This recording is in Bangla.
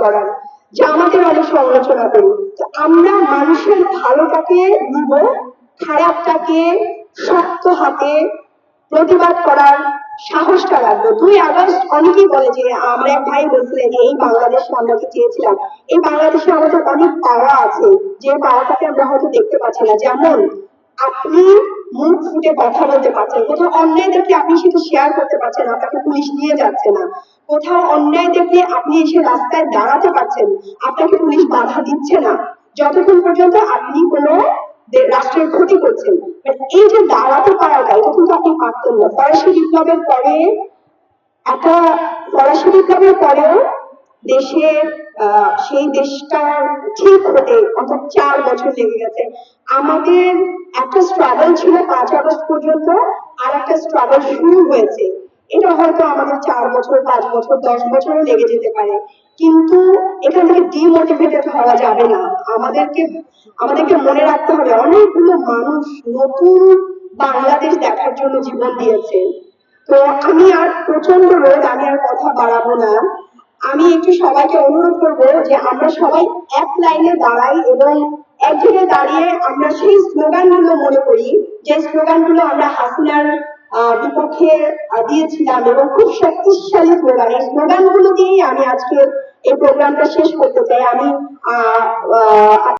করার, যা আমাদের অনেক সমালোচনা করি। তো আমরা মানুষের ভালোটাকে নিব, খারাপটাকে শক্ত হাতে প্রতিবাদ করার সাহসটা রাখবো। 2 আগস্ট অনেকেই বলে যে, আমার এক ভাই বলছিলেন এই বাংলাদেশে আমরা কি চেয়েছিলাম, এই বাংলাদেশে আমাদের অনেক পাওয়া আছে, যে পাওয়াটাকে আমরা হয়তো দেখতে পাচ্ছি না। যেমন আপনি মুখ ফুটে কথা বলতে পারছেন, কোথাও অন্যায় দেখলে আপনি সেটা শেয়ার করতে পারছেন, আপনাকে পুলিশ নিয়ে যাচ্ছে না। কোথাও অন্যায় দেখলে আপনি এসে রাস্তায় দাঁড়াতে পারছেন, আপনাকে পুলিশ বাধা দিচ্ছে না, যতক্ষণ পর্যন্ত আপনি কোনো রাষ্ট্রের ক্ষতি করছেন। এই যে দাঁড়াতে পারাটা, এটা কিন্তু আপনি পারতেন না। ফরাসি বিপ্লবের পরে একটা ফরাসি বিপ্লবের পরেও দেশের সেই দেশটার ঠিক হতে অর্থাৎ 4 বছর লেগে গেছে। আমাদের একটা স্ট্রাগল ছিল 5 আগস্ট পর্যন্ত, আর একটা স্ট্রাগল শুরু হয়েছে। এটা হয়তো আমাদের 4 বছর, 5 বছর, 10 বছরও লেগে যেতে পারে, কিন্তু এখান থেকে ডিমোটিভেটেড হওয়া যাবে না। আমাদেরকে আমাদেরকে মনে রাখতে হবে অনেকগুলো মানুষ নতুন বাংলাদেশ দেখার জন্য জীবন দিয়েছে। তো আমি আর প্রচন্ড রোদ, আমি আর কথা বাড়াবো না। আমি একটু সবাইকে অনুরোধ করবো যে আমরা সবাই এক লাইনে দাঁড়াই এবং এক জায়গায় দাঁড়িয়ে আমরা সেই স্লোগানগুলো মনে করি, যে স্লোগানগুলো আমরা হাসিনার বিপক্ষে দিয়েছিলাম, এবং খুব শক্তিশালী স্লোগান। এই স্লোগানগুলো দিয়েই আমি আজকে এই প্রোগ্রামটা শেষ করতে চাই। আমি